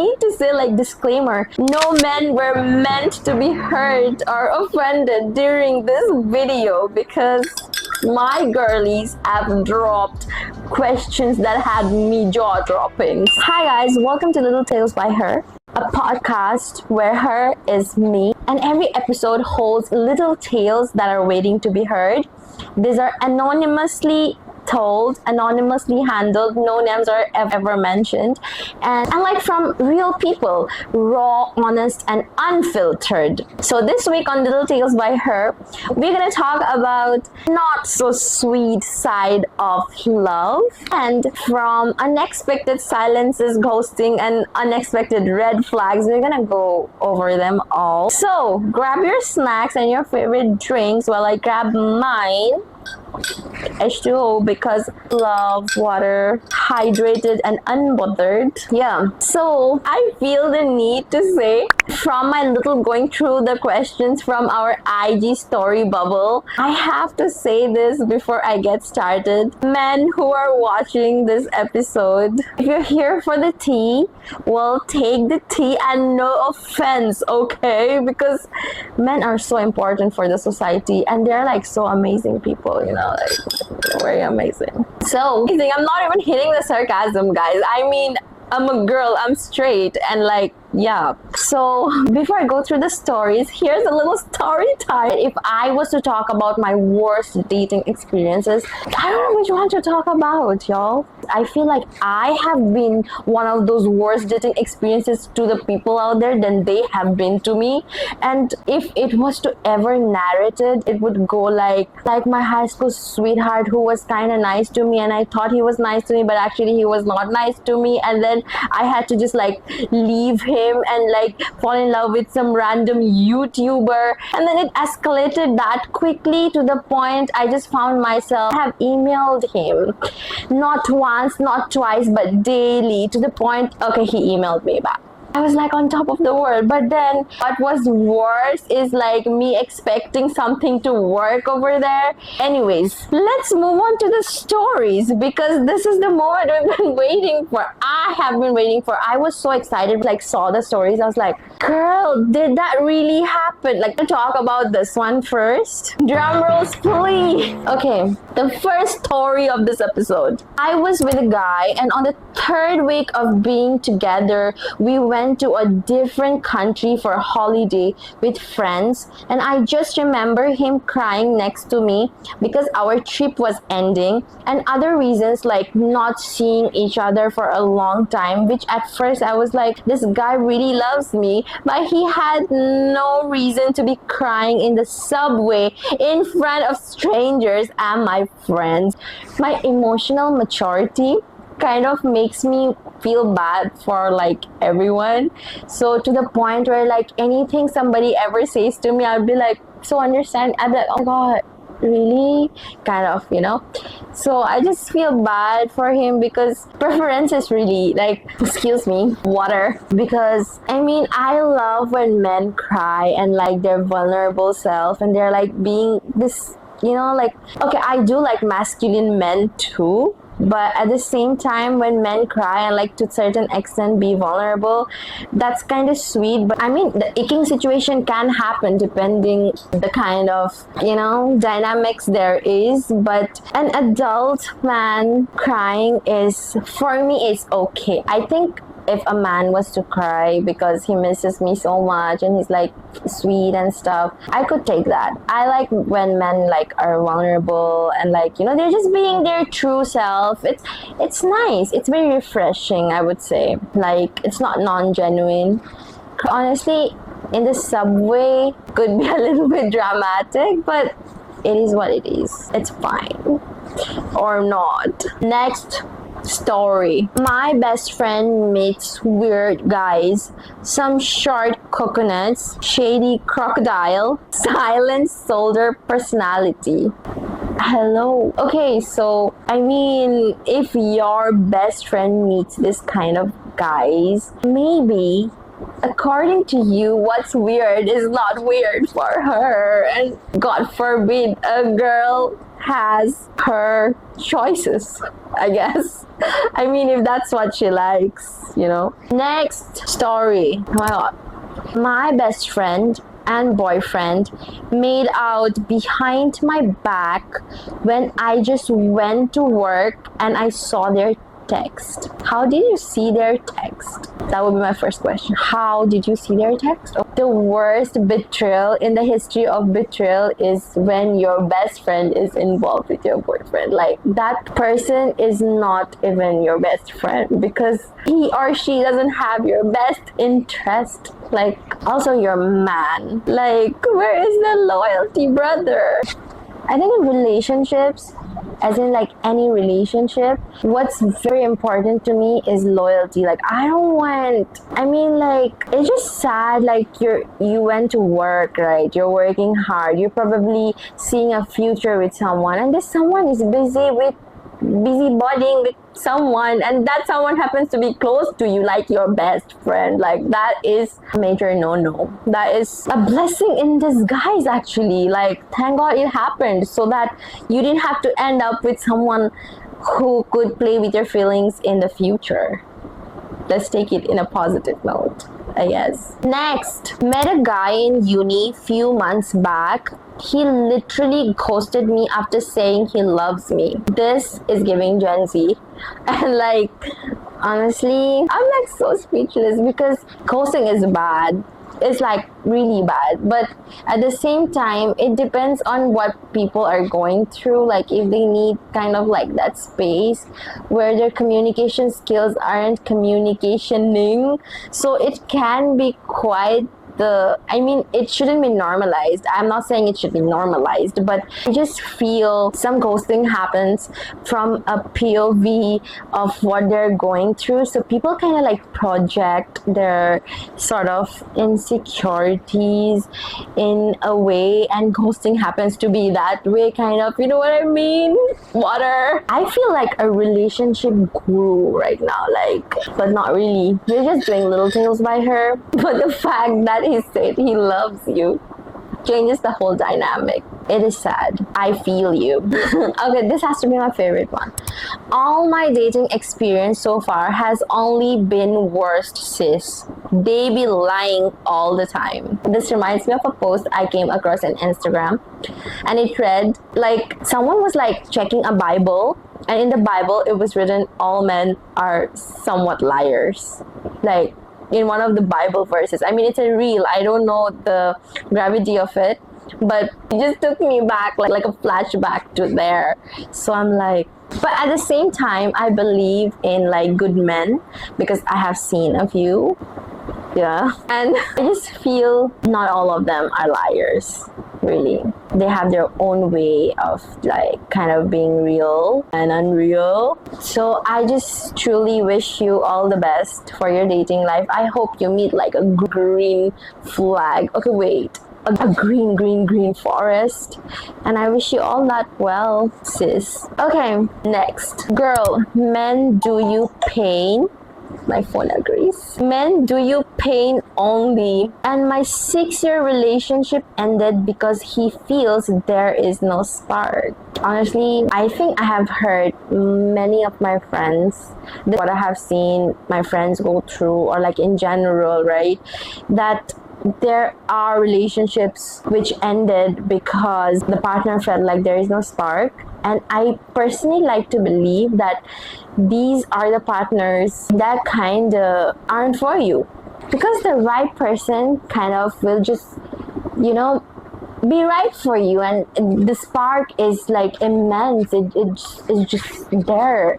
need to say like disclaimer, no men were meant to be hurt or offended during this video because my girlies have dropped questions that had me jaw dropping. Hi guys, welcome to Little Tales by Her, a podcast where her is me, and every episode holds little tales that are waiting to be heard. These are anonymously told, anonymously handled, no names are ever mentioned, and like from real people, raw, honest, and unfiltered. So this week on Little Tales by Her, we're gonna talk about not so sweet side of love, and from unexpected silences, ghosting, and unexpected red flags. We're gonna go over them all. So grab your snacks and your favorite drinks while I grab mine, H2O, because love water, hydrated and unbothered. Yeah, so I feel the need to say, from my little going through the questions from our IG story bubble, I have to say this before I get started. Men who are watching this episode, if you're here for the tea, well, take the tea and no offense, okay? Because men are so important for the society and they're like so amazing people, you know, like very amazing. So I'm not even hitting the sarcasm, guys. I mean, I'm a girl, I'm straight, and like, yeah. So before I go through the stories, here's a little story time. If I was to talk about my worst dating experiences, I don't know which one to talk about, y'all. I feel like I have been one of those worst dating experiences to the people out there than they have been to me. And if it was to ever narrate it, it would go like my high school sweetheart who was kind of nice to me, and I thought he was nice to me, but actually he was not nice to me, and then I had to just like leave him and like fall in love with some random YouTuber, and then it escalated that quickly to the point I just found myself have emailed him not once, not twice, but daily, to the point, okay, he emailed me back. I was like on top of the world. But then what was worse is like me expecting something to work over there. Anyways, let's move on to the stories, because this is the moment we've been waiting for. I have been waiting for. I was so excited, like saw the stories. I was like, girl, did that really happen? Like, to talk about this one first. Drum rolls, please. Okay, the first story of this episode. I was with a guy, and on the third week of being together, we went to a different country for a holiday with friends, and I just remember him crying next to me because our trip was ending, and other reasons like not seeing each other for a long time, which at first I was like, this guy really loves me, but he had no reason to be crying in the subway in front of strangers and my friends. My emotional maturity kind of makes me feel bad for like everyone, so to the point where like anything somebody ever says to me, I'll be like so understand. I'm like, oh god, really, kind of, you know. So I just feel bad for him because preference is really like, excuse me, water, because I mean, I love when men cry and like their vulnerable self, and they're like being this, you know, like, okay, I do like masculine men too, but at the same time, when men cry and like to a certain extent be vulnerable, that's kind of sweet. But I mean, the icking situation can happen depending the kind of, you know, dynamics there is. But an adult man crying is, for me, it's okay. I think if a man was to cry because he misses me so much and he's like sweet and stuff, I could take that. I like when men like are vulnerable and like, you know, they're just being their true self. It's nice. It's very refreshing, I would say. Like, it's not non-genuine. Honestly, in the subway could be a little bit dramatic, but it is what it is. It's fine. Or not. Next story. My best friend meets weird guys, some short coconuts, shady crocodile, silent soldier personality. Hello. Okay, so I mean, if your best friend meets this kind of guys, maybe according to you, what's weird is not weird for her, and God forbid a girl has her choices. I guess. I mean, if that's what she likes, you know. Next story. Oh my god. My best friend and boyfriend made out behind my back when I just went to work and I saw their text. How did you see their text? That would be my first question. How did you see their text? The worst betrayal in the history of betrayal is when your best friend is involved with your boyfriend. Like, that person is not even your best friend because he or she doesn't have your best interest. Like, also your man. Like, where is the loyalty, brother? I think in relationships, as in like any relationship, what's very important to me is loyalty. Like, it's just sad. Like, you went to work, right? You're working hard, you're probably seeing a future with someone, and this someone is busybodying with someone, and that someone happens to be close to you, like your best friend. Like, that is a major no-no. That is a blessing in disguise, actually. Like, thank God it happened so that you didn't have to end up with someone who could play with your feelings in the future. Let's take it in a positive note, I guess. Next, met a guy in uni few months back. He literally ghosted me after saying he loves me. This is giving Gen Z. And like, honestly, I'm like so speechless because ghosting is bad. It's like really bad. But at the same time, it depends on what people are going through. Like, if they need kind of like that space where their communication skills aren't communicationing. So it can be quite it shouldn't be normalized. I'm not saying it should be normalized, but I just feel some ghosting happens from a POV of what they're going through. So people kind of like project their sort of insecurities in a way, and ghosting happens to be that way, kind of, you know what I mean? Water. I feel like a relationship guru right now, like, but not really. We're just doing little tales by her. But the fact that he said he loves you changes the whole dynamic. It is sad. I feel you. Okay, this has to be my favorite one. All my dating experience so far has only been worst, sis. They be lying all the time. This reminds me of a post I came across on Instagram, and it read, like, someone was like checking a Bible, and in the Bible it was written, all men are somewhat liars. Like, in one of the Bible verses. I mean, it's a reel. I don't know the gravity of it, but it just took me back, like a flashback to there. So I'm like, but at the same time, I believe in like good men because I have seen a few. Yeah. And I just feel not all of them are liars, really. They have their own way of like kind of being real and unreal. So I just truly wish you all the best for your dating life. I hope you meet like a green flag. Okay, wait. A green forest. And I wish you all that well, sis. Okay, next. Girl, men do you pain? My phone agrees. Men do you pain only. And my 6-year relationship ended because he feels there is no spark. Honestly, I think I have heard many of my friends, what I have seen my friends go through, or like in general, right, that there are relationships which ended because the partner felt like there is no spark. And I personally like to believe that these are the partners that kind of aren't for you, because the right person kind of will just, you know, be right for you, and the spark is like immense. It's just there,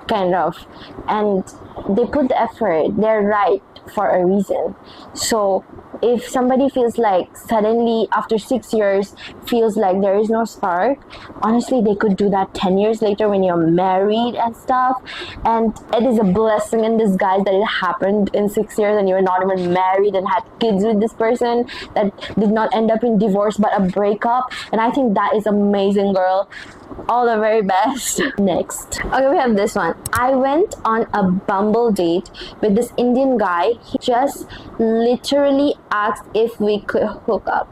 kind of, and they put the effort. They're right for a reason. So if somebody feels like suddenly after 6 years feels like there is no spark, honestly, they could do that 10 years later when you're married and stuff. And it is a blessing in disguise that it happened in 6 years and you're not even married and had kids with this person that did not end up in divorce but a breakup. And I think that is amazing, girl. All the very best. Next. Okay, we have this one. I went on a Bumble date with this Indian guy. He just literally asked if we could hook up.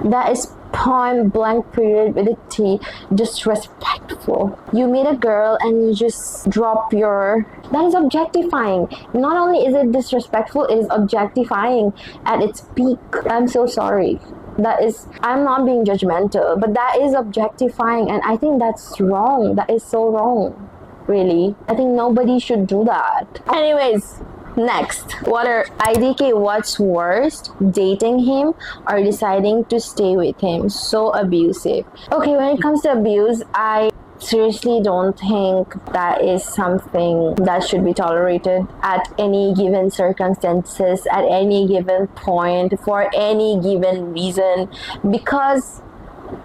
That is point blank period with a T, disrespectful. You meet a girl and you just drop your... That is objectifying. Not only is it disrespectful, it is objectifying at its peak. I'm so sorry. I'm not being judgmental, but that is objectifying, and I think that's wrong. That is so wrong, really. I think nobody should do that. Anyways, next, IDK, what's worst, dating him or deciding to stay with him? So abusive. Okay, when it comes to abuse, I seriously don't think that is something that should be tolerated at any given circumstances, at any given point, for any given reason, because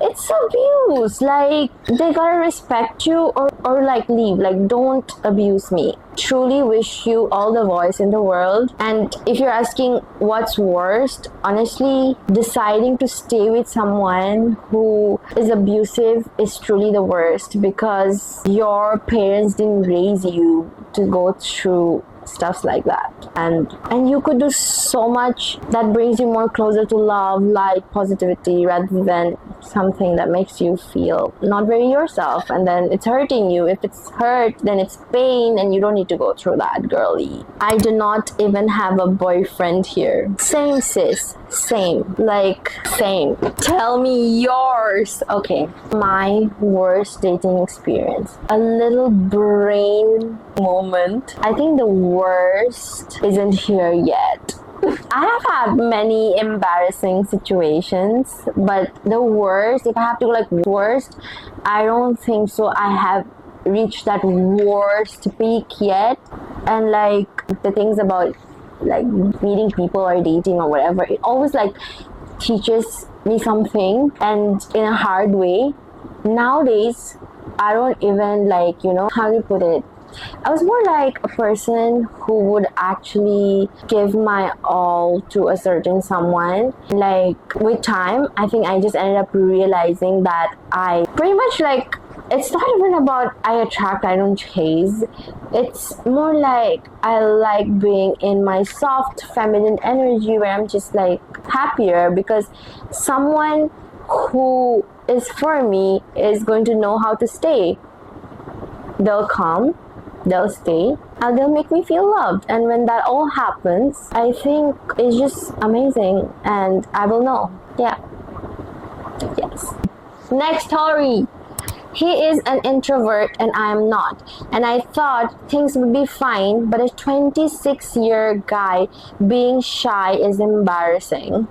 it's abuse. Like, they gotta respect you or like leave. Like, don't abuse me. Truly wish you all the voice in the world. And if you're asking what's worst, honestly, deciding to stay with someone who is abusive is truly the worst, because your parents didn't raise you to go through stuff like that, and you could do so much that brings you more closer to love, light, positivity, rather than something that makes you feel not very yourself, and then it's hurting you. If it's hurt, then it's pain, and you don't need to go through that, girly. I do not even have a boyfriend here. Same, sis. Same. Like, same. Tell me yours. Okay, my worst dating experience. A little brain moment. I think the worst isn't here yet. I have had many embarrassing situations, but the worst, if I have to go like worst, I don't think so. I have reached that worst peak yet. And like the things about like meeting people or dating or whatever, it always like teaches me something, and in a hard way. Nowadays, I don't even like, how to put it. I was more like a person who would actually give my all to a certain someone. Like, with time, I think I just ended up realizing that I pretty much like, it's not even about I attract, I don't chase. It's more like I like being in my soft feminine energy, where I'm just like happier, because someone who is for me is going to know how to stay. They'll come, they'll stay, and they'll make me feel loved. And when that all happens, I think it's just amazing, and I will know. Yeah. Yes. Next story. He is an introvert and I am not. And I thought things would be fine, but a 26-year guy being shy is embarrassing.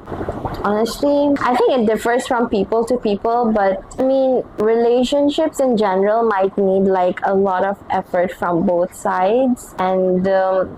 Honestly, I think it differs from people to people, but I mean, relationships in general might need like a lot of effort from both sides. And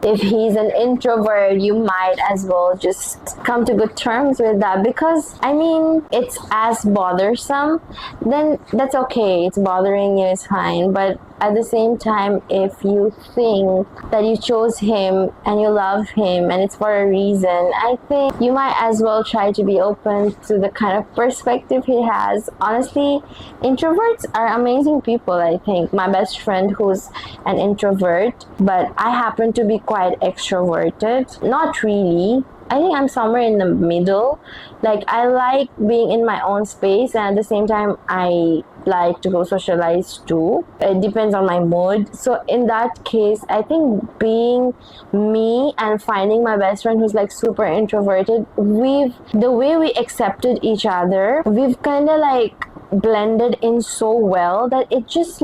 if he's an introvert, you might as well just come to good terms with that, because I mean, it's as bothersome, then that's okay. It's bothering you, is fine. But at the same time, if you think that you chose him and you love him and it's for a reason, I think you might as well try to be open to the kind of perspective he has. Honestly, introverts are amazing people, I think. My best friend who's an introvert, but I happen to be quite extroverted. Not really. I think I'm somewhere in the middle. Like, I like being in my own space, and at the same time, I like to go socialize too. It depends on my mood. So in that case, I think being me and finding my best friend who's like super introverted, the way we accepted each other, we've kind of like blended in so well that it just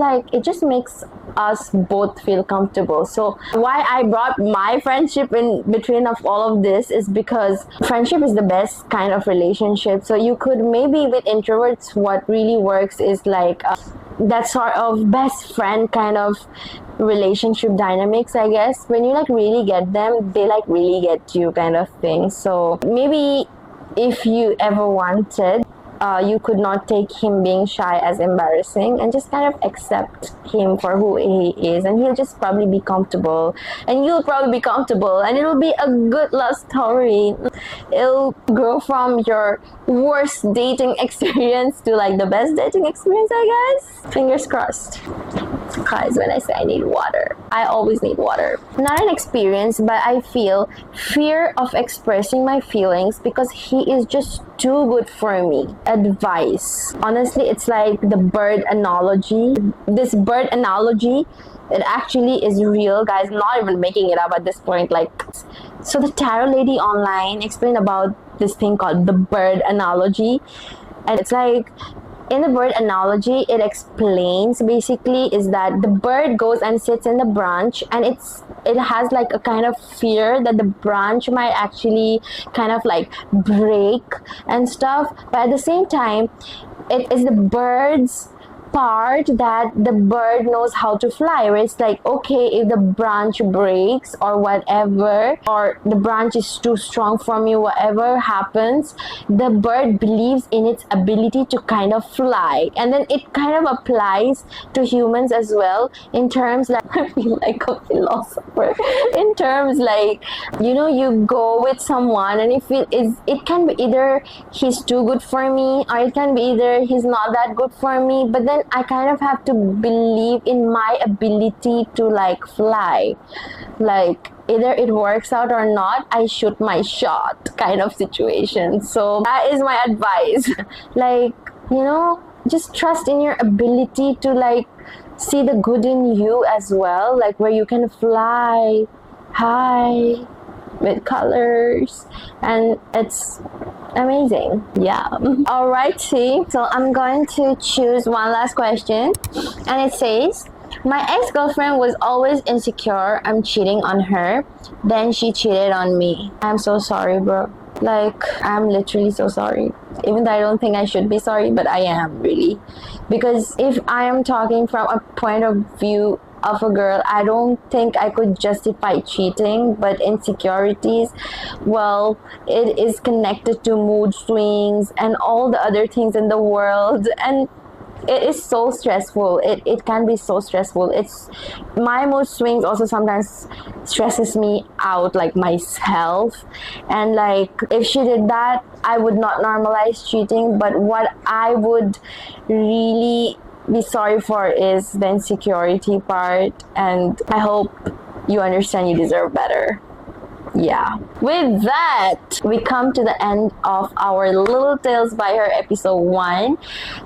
makes us both feel comfortable. So why I brought my friendship in between of all of this is because friendship is the best kind of relationship. So you could maybe, with introverts, what really works is like that sort of best friend kind of relationship dynamics, I guess. When you like really get them, they like really get you kind of thing. So maybe if you ever wanted, you could not take him being shy as embarrassing, and just kind of accept him for who he is, and he'll just probably be comfortable, and you'll probably be comfortable, and it'll be a good love story. It'll grow from your worst dating experience to like the best dating experience, I guess. Fingers crossed. Guys, when I say I need water, I always need water. Not an experience, but I feel fear of expressing my feelings because he is just too good for me. Advice. Honestly, it's like the bird analogy. This bird analogy, it actually is real, guys. I'm not even making it up at this point. Like, so the tarot lady online explained about this thing called the bird analogy, and it's like, in the bird analogy, it explains basically is that the bird goes and sits in the branch, and it has like a kind of fear that the branch might actually kind of like break and stuff, but at the same time it is the bird's part that the bird knows how to fly, where it's like, okay, if the branch breaks or whatever, or the branch is too strong for me, whatever happens, the bird believes in its ability to kind of fly. And then it kind of applies to humans as well, in terms like, I feel like a philosopher, in terms like, you know, you go with someone and if it can be either he's too good for me, or it can be either he's not that good for me, but then I kind of have to believe in my ability to like fly. Like, either it works out or not, I shoot my shot kind of situation. So that is my advice. Like, you know, just trust in your ability to like see the good in you as well, like where you can fly high with colors, and it's amazing. Yeah. Alrighty, so I'm going to choose one last question, and it says, my ex-girlfriend was always insecure I'm cheating on her, then she cheated on me. I'm so sorry, bro. Like, I'm literally so sorry, even though I don't think I should be sorry, but I am really, because if I am talking from a point of view of a girl, I don't think I could justify cheating. But insecurities, well, it is connected to mood swings and all the other things in the world, and it is so stressful. It can be so stressful. It's my mood swings also sometimes stresses me out, like myself. And like, if she did that, I would not normalize cheating, but what I would really be sorry for is the insecurity part, and I hope you understand you deserve better. Yeah. With that, we come to the end of our Little Tales by Her episode 1.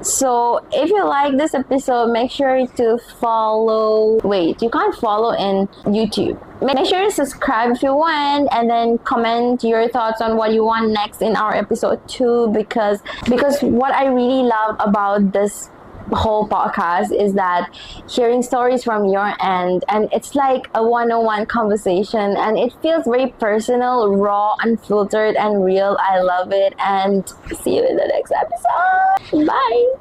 So if you like this episode, make sure to follow. Wait, you can't follow in YouTube. Make sure to subscribe if you want, and then comment your thoughts on what you want next in our episode 2, because what I really love about this whole podcast is that hearing stories from your end, and it's like a one-on-one conversation, and it feels very personal, raw, unfiltered, and real. I love it, and see you in the next episode. Bye.